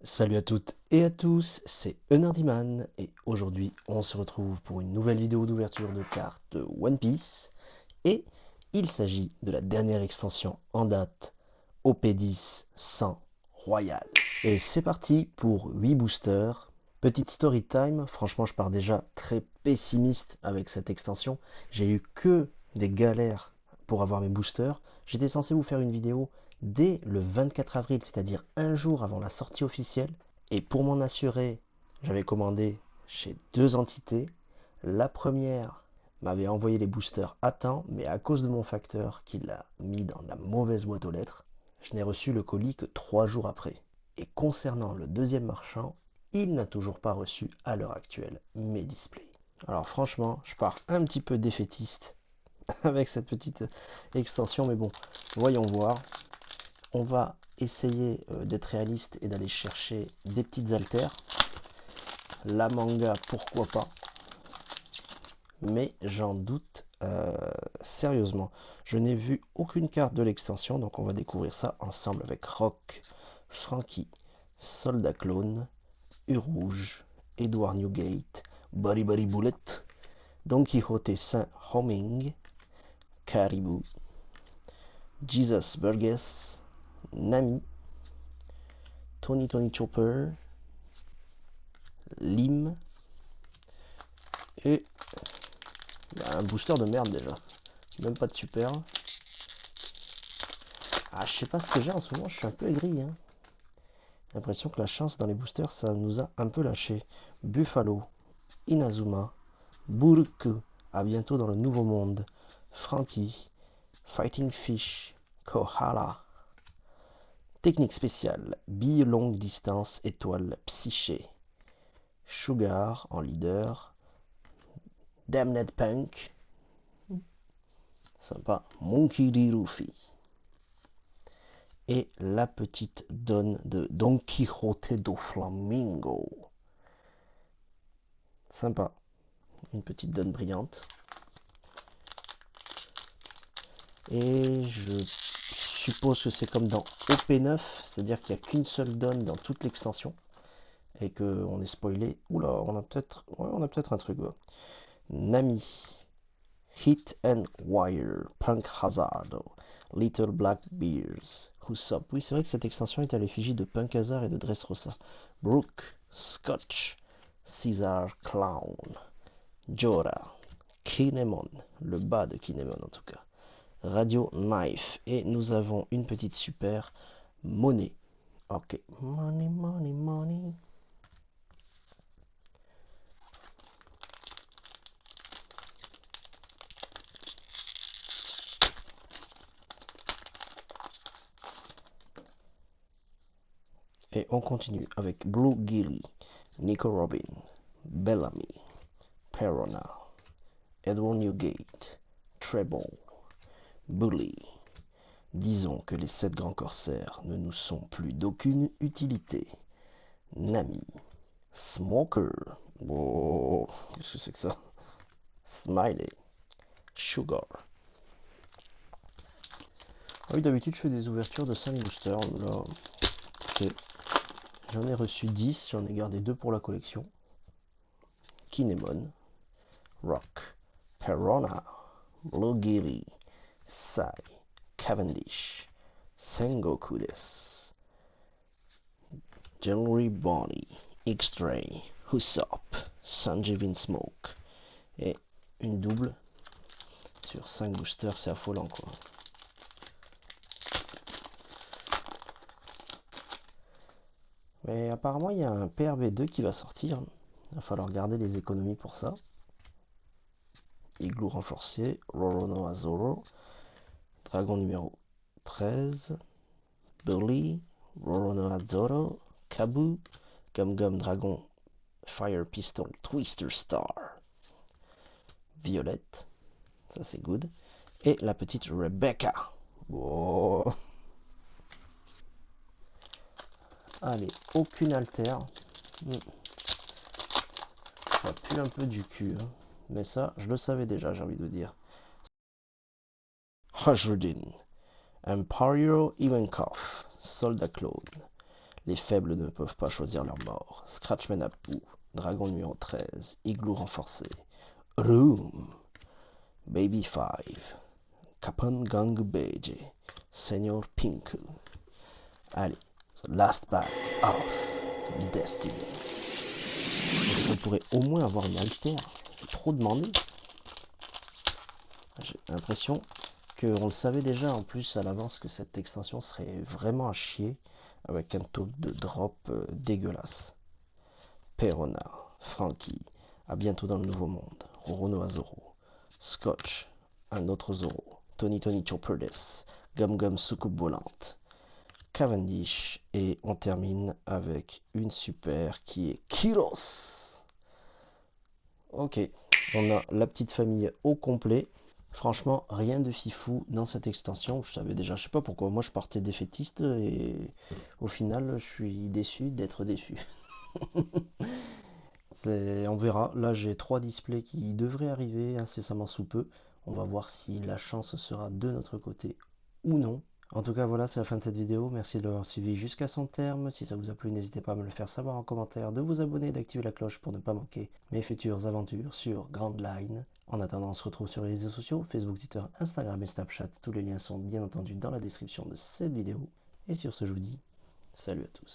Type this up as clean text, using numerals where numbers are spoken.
Salut à toutes et à tous, c'est Unardyman et aujourd'hui on se retrouve pour une nouvelle vidéo d'ouverture de cartes de One Piece et il s'agit de la dernière extension en date OP10 100 Royal. Et c'est parti pour 8 boosters. Petite story time, franchement je pars déjà très pessimiste avec cette extension. J'ai eu que des galères pour avoir mes boosters. J'étais censé vous faire une vidéo dès le 24 avril, c'est-à-dire un jour avant la sortie officielle. Et pour m'en assurer, j'avais commandé chez deux entités. La première m'avait envoyé les boosters à temps, mais à cause de mon facteur qui l'a mis dans la mauvaise boîte aux lettres, je n'ai reçu le colis que 3 jours après. Et concernant le deuxième marchand, il n'a toujours pas reçu à l'heure actuelle mes displays. Alors franchement, je pars un petit peu défaitiste avec cette petite extension, mais bon, voyons voir. On va essayer d'être réaliste et d'aller chercher des petites haltères. La manga, pourquoi pas, mais j'en doute sérieusement. Je n'ai vu aucune carte de l'extension, donc on va découvrir ça ensemble avec Rock, Frankie, Soldat Clone, U-Rouge, Edward Newgate, Buddy Buddy Bullet, Don Quixote Saint Homing, Caribou, Jesus Burgess, Nami, Tony Tony Chopper, Lim, et un booster de merde déjà. Même pas de super. Ah, je sais pas ce que j'ai en ce moment, je suis un peu aigri. Hein. J'ai l'impression que la chance dans les boosters, ça nous a un peu lâché. Buffalo, Inazuma, Buruku, à bientôt dans le Nouveau Monde, Frankie, Fighting Fish, Kohala. Technique spéciale, bille longue distance, étoile, psyché. Sugar en leader. Damned Punk. Sympa. Monkey D. Luffy. Et la petite donne de Don Quixote do Flamingo. Sympa. Une petite donne brillante. Et je suppose que c'est comme dans OP9, c'est-à-dire qu'il n'y a qu'une seule donne dans toute l'extension. Et qu'on est spoilé. Oula, on a peut-être un truc. Ouais. Nami. Hit and Wire. Punk Hazard. Little Black Bears. Usopp. Oui, c'est vrai que cette extension est à l'effigie de Punk Hazard et de Dressrosa. Brooke. Scotch. Caesar Clown. Jorah. Kinemon. Le bas de Kinemon en tout cas. Radio Knife. Et nous avons une petite super monnaie. Ok. Money, money, money. Et on continue avec Blue Gilly, Nico Robin, Bellamy, Perona, Edward Newgate, Treble, Bully. Disons que les 7 grands corsaires ne nous sont plus d'aucune utilité. Nami, Smoker, oh, qu'est-ce que c'est que ça? Smiley, Sugar. Ah oui, d'habitude je fais des ouvertures de 5 boosters. Là, okay. J'en ai reçu 10, j'en ai gardé 2 pour la collection. Kinemon, Rock, Perona, Blue Gilly, Sai, Cavendish, Sengoku desu, General Bonnie, X-Ray, Usopp, Sanjivin Smoke. Et une double sur 5 boosters, c'est affolant quoi. Mais apparemment il y a un PRB2 qui va sortir. Il va falloir garder les économies pour ça. Igloo renforcé, Roronoa Zoro, Dragon numéro 13, Bully, Roronoa Zoro, Kabu, Gum Gum Dragon, Fire Pistol, Twister Star, Violette, ça c'est good, et la petite Rebecca. Oh. Allez, aucune altère. Ça pue un peu du cul, hein. Mais ça, je le savais déjà, j'ai envie de dire. Hajrudin, Emporio Ivankov, Soldat Clone, Les faibles ne peuvent pas choisir leur mort. Scratchman Apu, Dragon numéro 13, Igloo renforcé, Room, Baby 5, Kapan Gang Beige, Senior Pinku. Allez, the last pack of Destiny. Est-ce qu'on pourrait au moins avoir une altère? C'est trop demandé. J'ai l'impression qu'on le savait déjà en plus à l'avance que cette extension serait vraiment à chier avec un taux de drop dégueulasse. Perona, Frankie, à bientôt dans le nouveau monde, Roronoa Zoro, Scotch, un autre Zoro, Tony Chopperdes, Gum Gum soucoupe volante, Cavendish, et on termine avec une super qui est Kyros. Ok, on a la petite famille au complet. Franchement, rien de fifou dans cette extension. Je savais déjà, je sais pas pourquoi, moi je partais défaitiste et au final je suis déçu d'être déçu. On verra, là j'ai 3 displays qui devraient arriver incessamment sous peu. On va voir si la chance sera de notre côté ou non. En tout cas voilà, c'est la fin de cette vidéo, merci de l'avoir suivi jusqu'à son terme. Si ça vous a plu, n'hésitez pas à me le faire savoir en commentaire, de vous abonner et d'activer la cloche pour ne pas manquer mes futures aventures sur Grand Line. En attendant, on se retrouve sur les réseaux sociaux, Facebook, Twitter, Instagram et Snapchat. Tous les liens sont bien entendu dans la description de cette vidéo. Et sur ce, je vous dis salut à tous.